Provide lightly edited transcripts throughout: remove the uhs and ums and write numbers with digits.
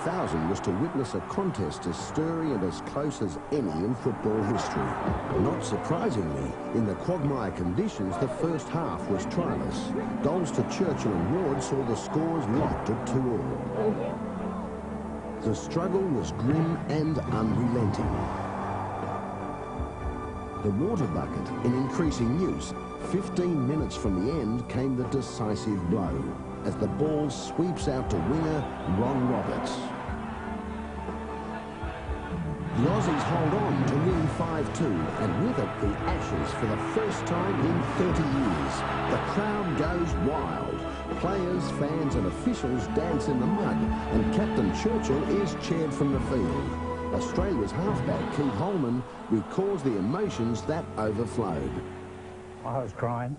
50,000 was to witness a contest as stirring and as close as any in football history. Not surprisingly, in the quagmire conditions, the first half was trialless. Goals to Churchill and Ward saw the scores locked at 2-all. The struggle was grim and unrelenting. The water bucket in increasing use. 15 minutes from the end came the decisive blow, as the ball sweeps out to winger Ron Roberts. The Aussies hold on to win 5-2, and with it the Ashes for the first time in 30 years. The crowd goes wild. Players, fans and officials dance in the mud, and Captain Churchill is cheered from the field. Australia's halfback, Keith Holman, recalls the emotions that overflowed. I was crying,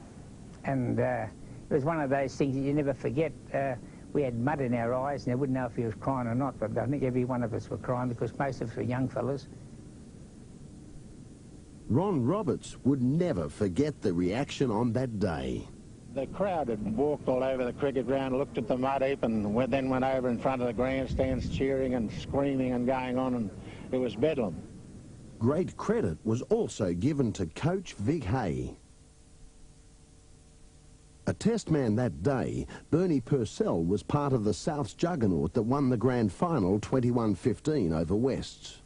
and it was one of those things that you never forget. We had mud in our eyes, and they wouldn't know if he was crying or not, but I think every one of us were crying because most of us were young fellas. Ron Roberts would never forget the reaction on that day. The crowd had walked all over the cricket ground, looked at the mud heap, and then went over in front of the grandstands cheering and screaming and going on, and it was bedlam. Great credit was also given to coach Vic Hay. A test man that day, Bernie Purcell was part of the South's juggernaut that won the grand final 21-15 over Wests.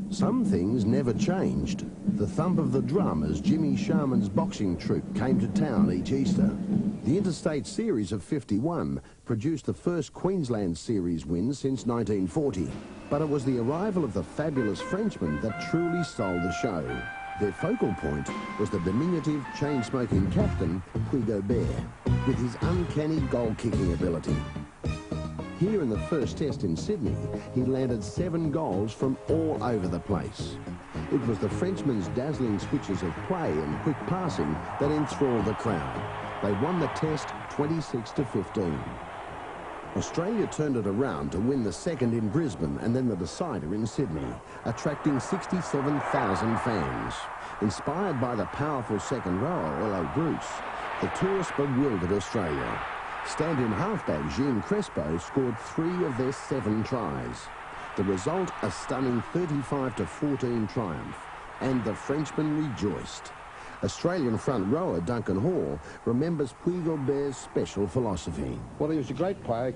Some things never changed. The thump of the drum as Jimmy Sharman's boxing troupe came to town each Easter. The Interstate Series of 51 produced the first Queensland Series win since 1940. But it was the arrival of the fabulous Frenchmen that truly stole the show. Their focal point was the diminutive, chain-smoking captain, Puig Bear, with his uncanny goal-kicking ability. Here in the first test in Sydney, he landed 7 goals from all over the place. It was the Frenchmen's dazzling switches of play and quick passing that enthralled the crowd. They won the test 26-15. Australia turned it around to win the second in Brisbane and then the decider in Sydney, attracting 67,000 fans. Inspired by the powerful second rower, Ello Bruce, the tourists bewildered Australia. Stand-in halfback Jean Crespo scored 3 of their 7 tries. The result, a stunning 35-14 triumph, and the Frenchmen rejoiced. Australian front rower Duncan Hall remembers Puig Bear's special philosophy. Well, he was a great player,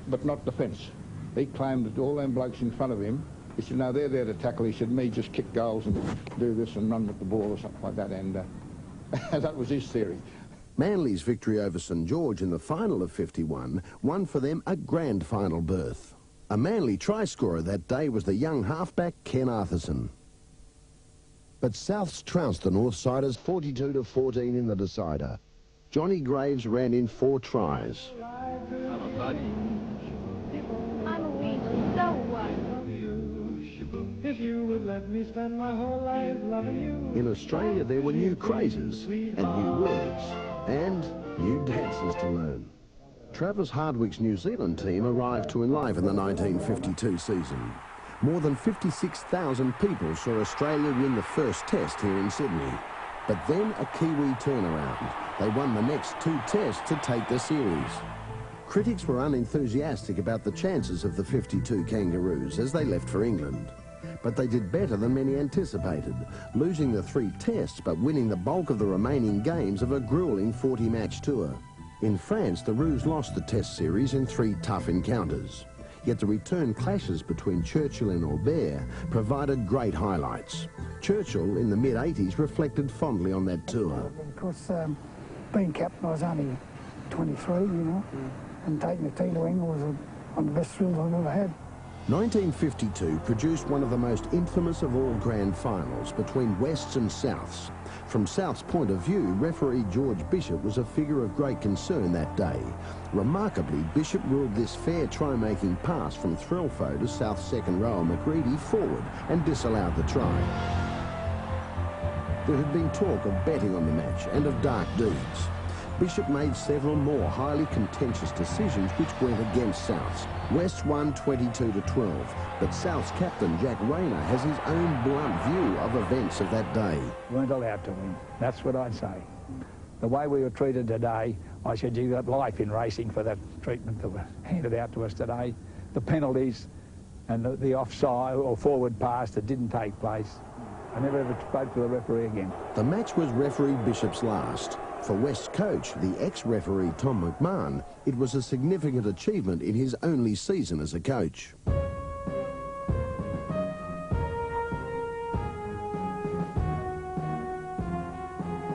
but not defence. He claimed that all them blokes in front of him, he said, no, they're there to tackle. He said, me just kick goals and do this and run with the ball or something like that, and that was his theory. Manly's victory over St George in the final of 51 won for them a grand final berth. A Manly try scorer that day was the young halfback Ken Arthurson. But Souths trounced the Northsiders 42-14 in the decider. Johnny Graves ran in 4 tries. If you would let me spend my whole life loving you. In Australia, there were new crazes and new words and new dances to learn. Travis Hardwick's New Zealand team arrived to enliven the 1952 season. More than 56,000 people saw Australia win the first test here in Sydney. But then a Kiwi turnaround. They won the next 2 tests to take the series. Critics were unenthusiastic about the chances of the 52 Kangaroos as they left for England. But they did better than many anticipated, losing the 3 tests but winning the bulk of the remaining games of a gruelling 40-match tour. In France, the Roos lost the test series in 3 tough encounters. Yet the return clashes between Churchill and Aubert provided great highlights. Churchill, in the mid-80s, reflected fondly on that tour. Of course, being captain, I was only 23, you know, and taking the team to England was one of the best thrills I've ever had. 1952 produced one of the most infamous of all grand finals between Wests and Souths. From South's point of view, referee George Bishop was a figure of great concern that day. Remarkably, Bishop ruled this fair try-making pass from Threlfo to South's second rower McGreedy forward and disallowed the try. There had been talk of betting on the match and of dark deeds. Bishop made several more highly contentious decisions which went against Souths. West won 22-12, but South's captain Jack Rayner has his own blunt view of events of that day. We weren't allowed to win. That's what I'd say. The way we were treated today I said, you got life in racing for that treatment that was handed out to us today. The penalties and the offside or forward pass that didn't take place. I never ever spoke to the referee again. The match was referee Bishop's last. For West's coach, the ex-referee Tom McMahon, it was a significant achievement in his only season as a coach.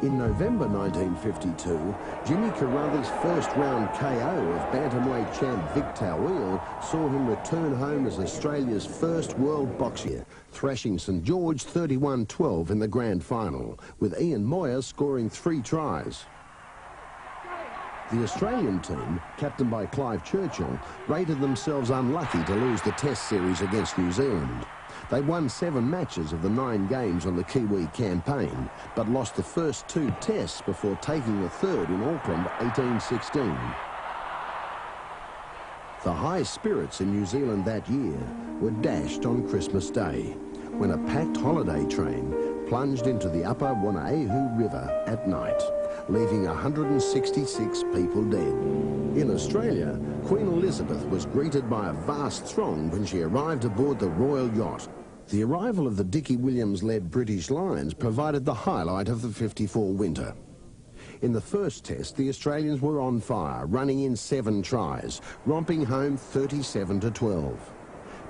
In November 1952, Jimmy Carruthers' first-round KO of bantamweight champ Vic Toweel saw him return home as Australia's first world boxer, thrashing St George 31-12 in the grand final, with Ian Moyer scoring 3 tries. The Australian team, captained by Clive Churchill, rated themselves unlucky to lose the Test series against New Zealand. They won 7 matches of the 9 games on the Kiwi campaign, but lost the first 2 tests before taking the third in Auckland 1816. The high spirits in New Zealand that year were dashed on Christmas Day, when a packed holiday train plunged into the upper Whanaihu River at night, leaving 166 people dead. In Australia, Queen Elizabeth was greeted by a vast throng when she arrived aboard the royal yacht. The arrival of the Dickie Williams-led British Lions provided the highlight of the '54 winter. In the first test, the Australians were on fire, running in 7 tries, romping home 37-12.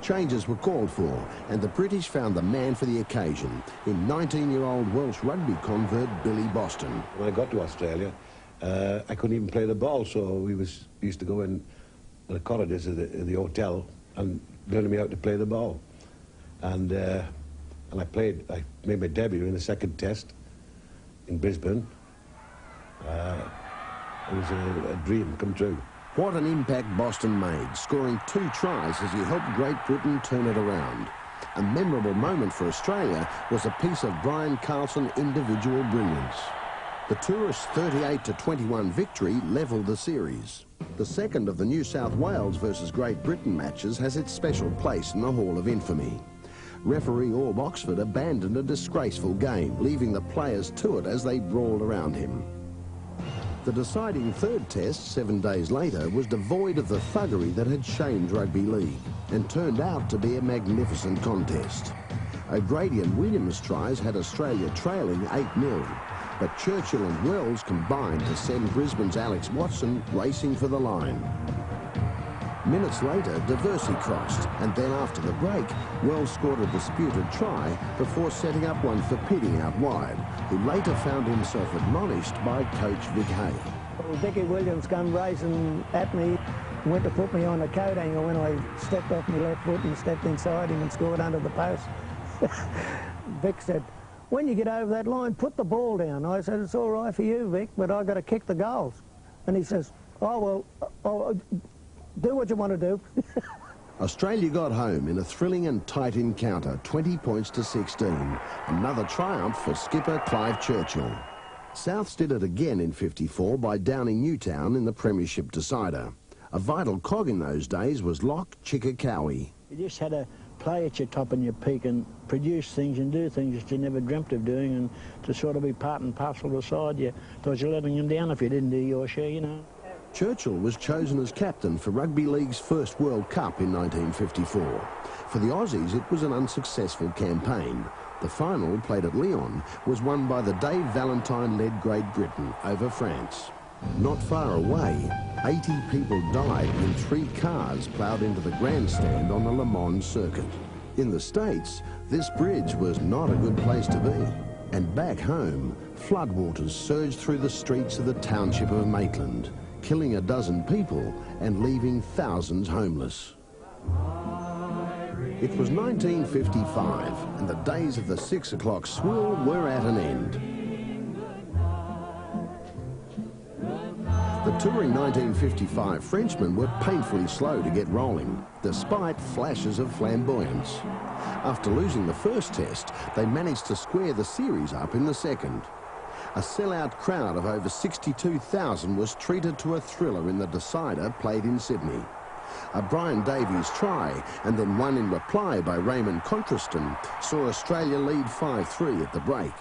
Changes were called for, and the British found the man for the occasion in 19-year-old Welsh rugby convert Billy Boston. When I got to Australia, I couldn't even play the ball, so we used to go in the corridors of the hotel and learn me how to play the ball. And I made my debut in the second test in Brisbane. It was a dream come true. What an impact Boston made, scoring 2 tries as he helped Great Britain turn it around. A memorable moment for Australia was a piece of Brian Carlson individual brilliance. The tourists' 38-21 victory levelled the series. The second of the New South Wales versus Great Britain matches has its special place in the Hall of Infamy. Referee Orb Oxford abandoned a disgraceful game, leaving the players to it as they brawled around him. The deciding third test, 7 days later, was devoid of the thuggery that had shamed rugby league and turned out to be a magnificent contest. O'Grady and Williams' tries had Australia trailing 8-0, but Churchill and Wells combined to send Brisbane's Alex Watson racing for the line. Minutes later, Diversey crossed, and then after the break, Wells scored a disputed try before setting up one for Pidding out wide, who later found himself admonished by coach Vic Hay. Well, Dickie Williams come racing at me, went to put me on the coat hanger when I stepped off my left foot and stepped inside him and scored under the post. Vic said, when you get over that line, put the ball down. I said, it's all right for you, Vic, but I've got to kick the goals. And he says, oh, well, do what you want to do. Australia got home in a thrilling and tight encounter, 20 points to 16. Another triumph for skipper Clive Churchill. Souths did it again in '54 by downing Newtown in the premiership decider. A vital cog in those days was Locke Chikakawi. You just had to play at your top and your peak and produce things and do things that you never dreamt of doing, and to sort of be part and parcel of the side, you thought you're letting them down if you didn't do your share, you know. Churchill was chosen as captain for Rugby League's first World Cup in 1954. For the Aussies, it was an unsuccessful campaign. The final, played at Lyon, was won by the Dave Valentine-led Great Britain over France. Not far away, 80 people died when 3 cars ploughed into the grandstand on the Le Mans circuit. In the States, this bridge was not a good place to be. And back home, floodwaters surged through the streets of the township of Maitland, killing a dozen people and leaving thousands homeless. It was 1955, and the days of the 6 o'clock swill were at an end. The touring 1955 Frenchmen were painfully slow to get rolling, despite flashes of flamboyance. After losing the first test, they managed to square the series up in the second. A sellout crowd of over 62,000 was treated to a thriller in the decider played in Sydney. A Brian Davies try, and then one in reply by Raymond Contriston, saw Australia lead 5-3 at the break.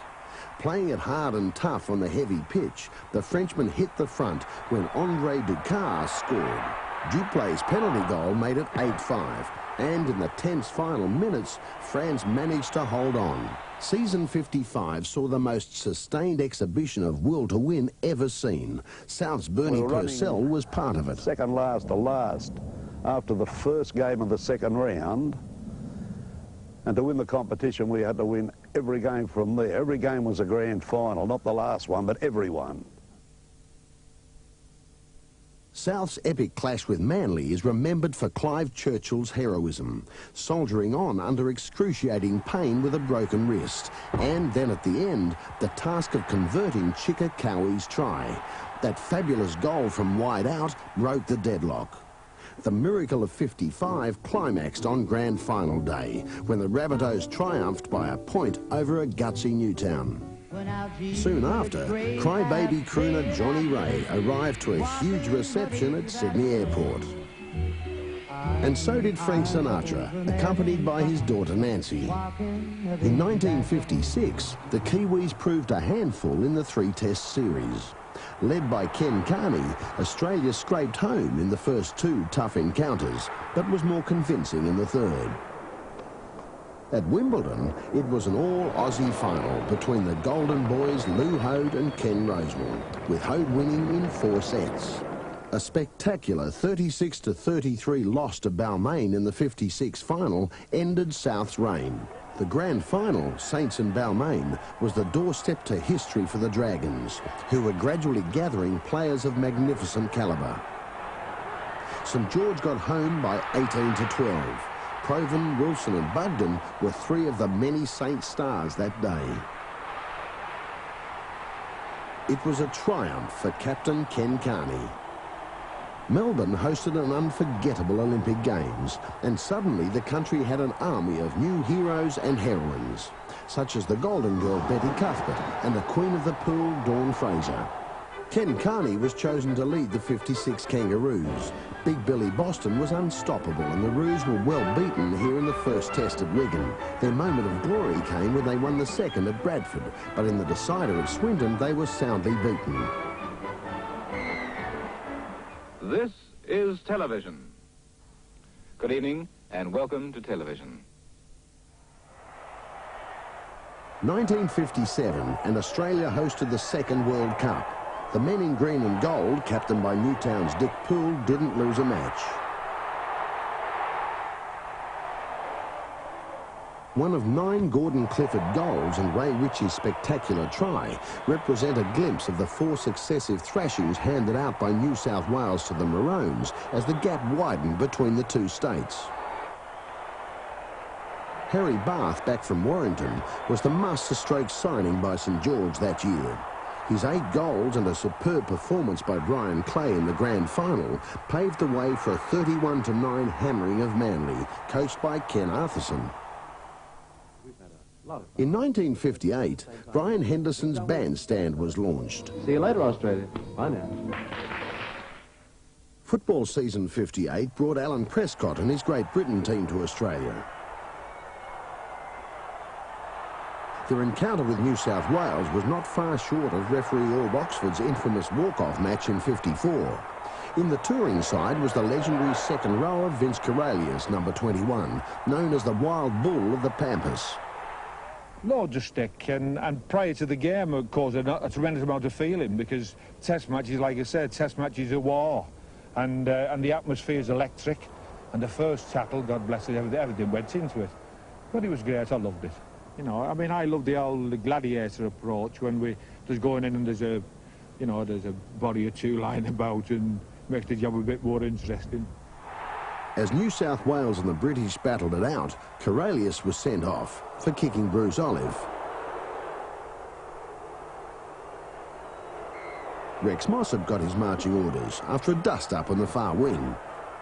Playing it hard and tough on the heavy pitch, the Frenchmen hit the front when Andre Ducasse scored. Duplay's penalty goal made it 8-5, and in the tense final minutes, France managed to hold on. Season 55 saw the most sustained exhibition of will to win ever seen. South's Bernie Purcell was part of it. Second last to last after the first game of the second round, and to win the competition we had to win every game from there. Every game was a grand final, not the last one, but every one. South's epic clash with Manly is remembered for Clive Churchill's heroism, soldiering on under excruciating pain with a broken wrist, and then at the end, the task of converting Chika Cowie's try. That fabulous goal from wide out broke the deadlock. The miracle of 55 climaxed on grand final day, when the Rabbitohs triumphed by a point over a gutsy Newtown. Soon after, crybaby crooner Johnny Ray arrived to a huge reception at Sydney Airport. And so did Frank Sinatra, accompanied by his daughter Nancy. In 1956, the Kiwis proved a handful in the three-test series. Led by Ken Carney, Australia scraped home in the first two tough encounters, but was more convincing in the third. At Wimbledon, it was an all-Aussie final between the Golden Boys Lou Hode and Ken Rosewall, with Hode winning in 4 sets. A spectacular 36-33 loss to Balmain in the 56 final ended South's reign. The grand final, Saints and Balmain, was the doorstep to history for the Dragons, who were gradually gathering players of magnificent calibre. St George got home by 18-12. Provan, Wilson and Bugden were 3 of the many Saints stars that day. It was a triumph for Captain Ken Carney. Melbourne hosted an unforgettable Olympic Games, and suddenly the country had an army of new heroes and heroines, such as the Golden Girl Betty Cuthbert and the Queen of the Pool Dawn Fraser. Ken Carney was chosen to lead the 56 Kangaroos. Big Billy Boston was unstoppable, and the Roos were well beaten here in the first test at Wigan. Their moment of glory came when they won the second at Bradford, but in the decider at Swindon they were soundly beaten. This is television. Good evening and welcome to television. 1957, and Australia hosted the second World Cup. The men in green and gold, captained by Newtown's Dick Poole, didn't lose a match. One of 9 Gordon Clifford goals and Ray Ritchie's spectacular try represent a glimpse of the 4 successive thrashings handed out by New South Wales to the Maroons as the gap widened between the two states. Harry Bath, back from Warrington, was the masterstroke signing by St George that year. His 8 goals and a superb performance by Brian Clay in the grand final paved the way for a 31-9 hammering of Manly, coached by Ken Arthurson. In 1958, Brian Henderson's bandstand was launched. See you later, Australia. Bye now. Football season 58 brought Alan Prescott and his Great Britain team to Australia. Their encounter with New South Wales was not far short of referee Orb Oxford's infamous walk-off match in 54. In the touring side was the legendary second rower Vince Corralius, number 21, known as the Wild Bull of the Pampas. Loads of stick, and prior to the game it caused a tremendous amount of feeling, because test matches, like I said, test matches are war, and the atmosphere is electric, and the first tackle, God bless it, everything went into it. But it was great, I loved it. You know, I mean, I love the old gladiator approach when we just going in and there's a body or 2 lying about and makes the job a bit more interesting. As New South Wales and the British battled it out, Corralius was sent off for kicking Bruce Olive. Rex Mossop got his marching orders after a dust-up on the far wing.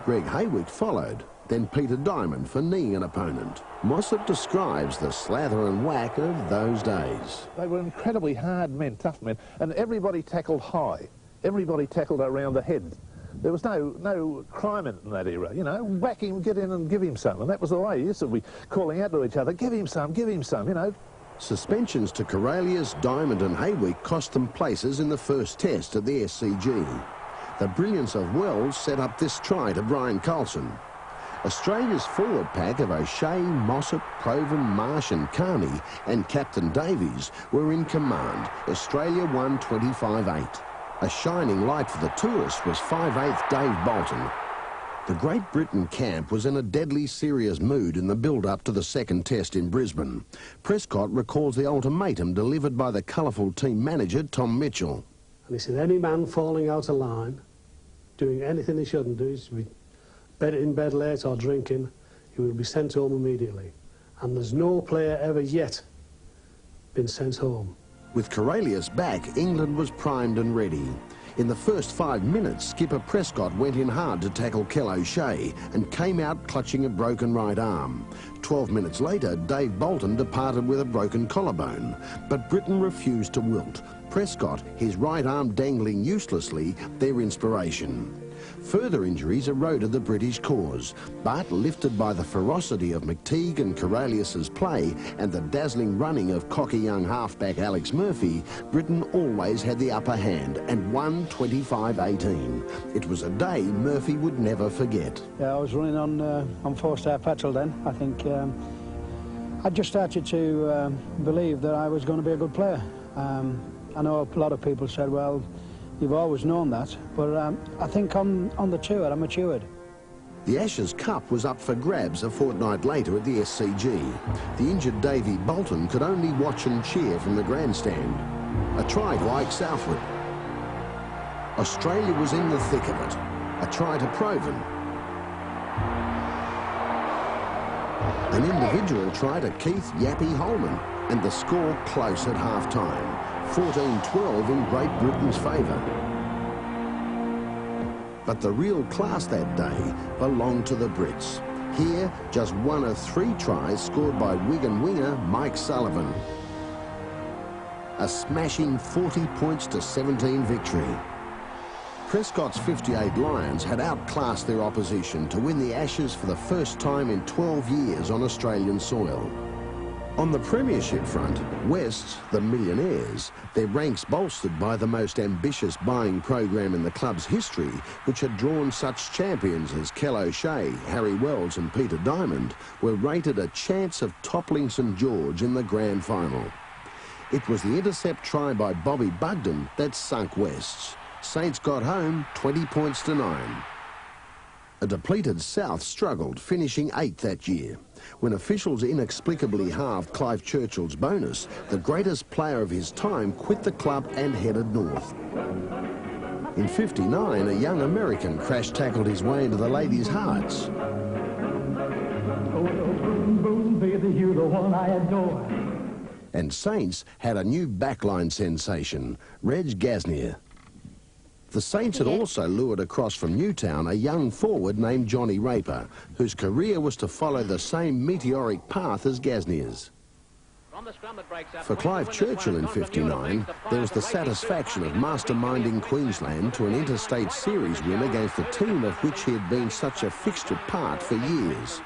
Greg Haywick followed, then Peter Diamond for kneeing an opponent. Mossop describes the slather and whack of those days. They were incredibly hard men, tough men, and everybody tackled high. Everybody tackled around the head. There was no crime in that era, you know. Whack him, get in and give him some, and that was the way. It used to be calling out to each other, give him some, you know. Suspensions to Corellius, Diamond and Haywick cost them places in the first test at the SCG. The brilliance of Wells set up this try to Brian Coulson. Australia's forward pack of O'Shea, Mossop, Provan, Marsh and Carney and Captain Davies were in command. Australia won 25-8. A shining light for the tourists was 5'8" Dave Bolton. The Great Britain camp was in a deadly serious mood in the build-up to the second test in Brisbane. Prescott recalls the ultimatum delivered by the colourful team manager Tom Mitchell. And he said, any man falling out of line, doing anything he shouldn't do, in bed late or drinking, he will be sent home immediately. And there's no player ever yet been sent home. With Corellius back, England was primed and ready. In the first 5 minutes, skipper Prescott went in hard to tackle Kel O'Shea and came out clutching a broken right arm. 12 minutes later, Dave Bolton departed with a broken collarbone, but Britain refused to wilt. Prescott, his right arm dangling uselessly, their inspiration. Further injuries eroded the British cause, but lifted by the ferocity of McTeague and Corellius's play and the dazzling running of cocky young halfback Alex Murphy, Britain always had the upper hand and won 25-18. It was a day Murphy would never forget. Yeah, I was running on 4-star petrol then. I think I just started to believe that I was going to be a good player. I know a lot of people said, well, you've always known that, but I think on the tour I matured. The Ashes Cup was up for grabs a fortnight later at the SCG. The injured Davey Bolton could only watch and cheer from the grandstand. A try to Ike Southwood. Australia was in the thick of it. A try to Provan. An individual try to Keith Yappy Holman, and the score close at half-time. 14-12 in Great Britain's favour. But the real class that day belonged to the Brits. Here, just one of 3 tries scored by Wigan winger Mike Sullivan. A smashing 40 points to 17 victory. Prescott's 58 Lions had outclassed their opposition to win the Ashes for the first time in 12 years on Australian soil. On the premiership front, Wests, the millionaires, their ranks bolstered by the most ambitious buying program in the club's history, which had drawn such champions as Kel O'Shea, Harry Wells and Peter Diamond, were rated a chance of toppling St George in the grand final. It was the intercept try by Bobby Bugden that sunk Wests. Saints got home 20 points to 9. A depleted South struggled, finishing 8th that year. When officials inexplicably halved Clive Churchill's bonus, the greatest player of his time quit the club and headed north. In '59, a young American crash-tackled his way into the ladies' hearts. Boom, boom, baby, you're the one I adore. And Saints had a new backline sensation, Reg Gasnier. The Saints had also lured across from Newtown a young forward named Johnny Raper, whose career was to follow the same meteoric path as Gasnier's. For Clive Churchill in '59, there was the satisfaction of masterminding Queensland to an interstate series win against a team of which he had been such a fixture part for years.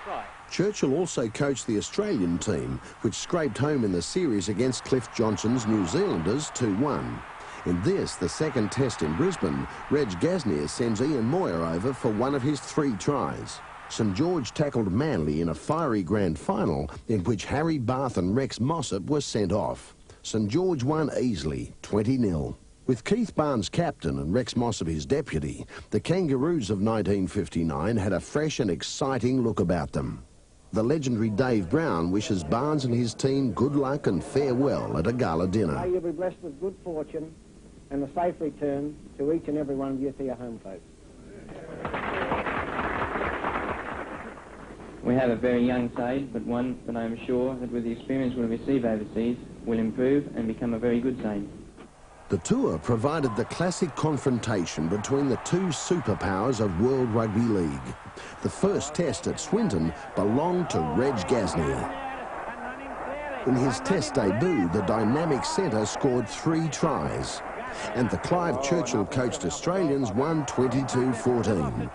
Churchill also coached the Australian team, which scraped home in the series against Cliff Johnson's New Zealanders 2-1. In this, the second test in Brisbane, Reg Gasnier sends Ian Moyer over for one of his 3 tries. St George tackled Manly in a fiery grand final in which Harry Barth and Rex Mossop were sent off. St George won easily, 20-0. With Keith Barnes captain and Rex Mossop his deputy, the Kangaroos of 1959 had a fresh and exciting look about them. The legendary Dave Brown wishes Barnes and his team good luck and farewell at a gala dinner. May you be blessed with good fortune and a safe return to each and every one of you to your home folks. We have a very young side, but one that I am sure that with the experience we'll receive overseas will improve and become a very good side. The tour provided the classic confrontation between the 2 superpowers of World Rugby League. The first test at Swinton belonged to Reg Gasnier. In his test debut, the dynamic centre scored 3 tries, and the Clive Churchill coached Australians won 22-14.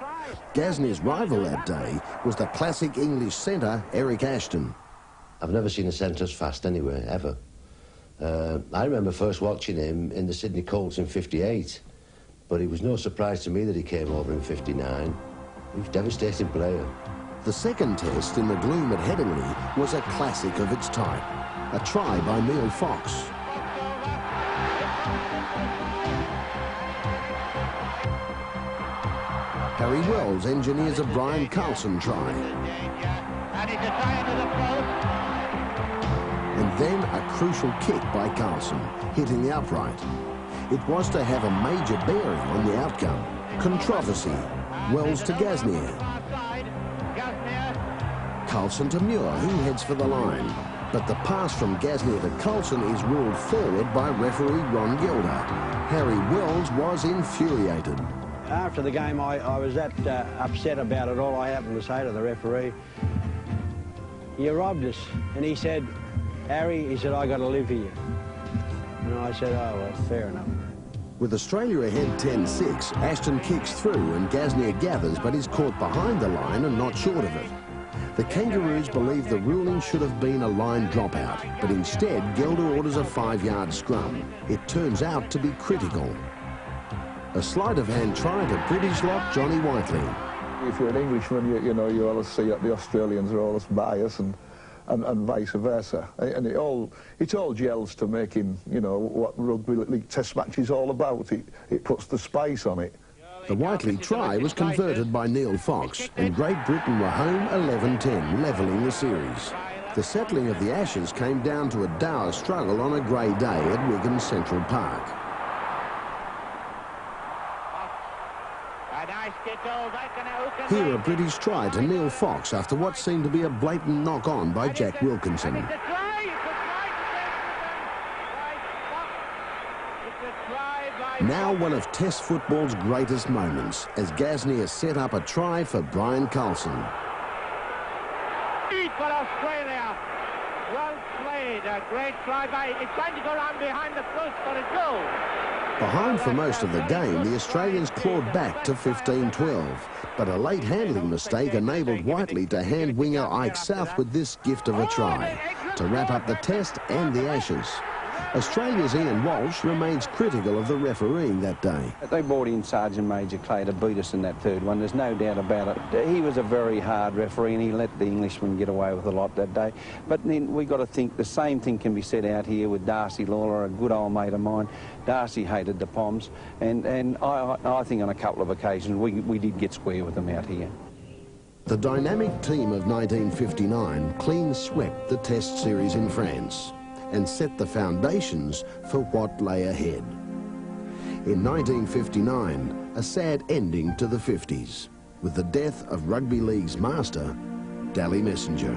Gasnier's rival that day was the classic English centre, Eric Ashton. I've never seen a centre as fast anyway, ever. I remember first watching him in the Sydney Colts in '58, but it was no surprise to me that he came over in '59. He was a devastating player. The second test in the gloom at Headingley was a classic of its type, a try by Neil Fox. Harry Wells engineers a Brian Carlson try. And then a crucial kick by Carlson, hitting the upright. It was to have a major bearing on the outcome. Controversy. Wells to Gasnier. Carlson to Muir, who heads for the line. But the pass from Gasnier to Carlson is ruled forward by referee Ron Gilder. Harry Wells was infuriated. After the game, I was that upset about it all. I happened to say to the referee, "You robbed us." And he said, "Harry," he said, "I got to live here." And I said, "Oh, well, fair enough." With Australia ahead 10-6, Ashton kicks through and Gasnier gathers, but is caught behind the line and not short of it. The Kangaroos believe the ruling should have been a line dropout, but instead Gilder orders a 5-yard scrum. It turns out to be critical. A sleight of hand try to British lock Johnny Whiteley. If you're an Englishman, you know, you always see that the Australians are always biased and vice versa. And it all gels to make him, you know, what rugby league test match is all about. It puts the spice on it. The Whiteley try was converted by Neil Fox, and Great Britain were home 11-10, levelling the series. The settling of the Ashes came down to a dour struggle on a grey day at Wigan Central Park. Here a British try to Neil Fox after what seemed to be a blatant knock-on by Jack Wilkinson. Now one of Test football's greatest moments as Gasnier set up a try for Brian Carlson. For Australia. Well played. A great try by... It's going to go around behind the post for a goal. Behind for most of the game, the Australians clawed back to 15-12, but a late handling mistake enabled Whiteley to hand winger Ike Southwood this gift of a try to wrap up the Test and the Ashes. Australia's Ian Walsh remains critical of the refereeing that day. They brought in Sergeant Major Clay to beat us in that third one, there's no doubt about it. He was a very hard referee and he let the Englishmen get away with a lot that day. But then we've got to think the same thing can be said out here with Darcy Lawler, a good old mate of mine. Darcy hated the Poms, and I think on a couple of occasions we did get square with them out here. The dynamic team of 1959 clean swept the Test series in France and set the foundations for what lay ahead. In 1959, a sad ending to the 50s, with the death of rugby league's master, Dally Messenger.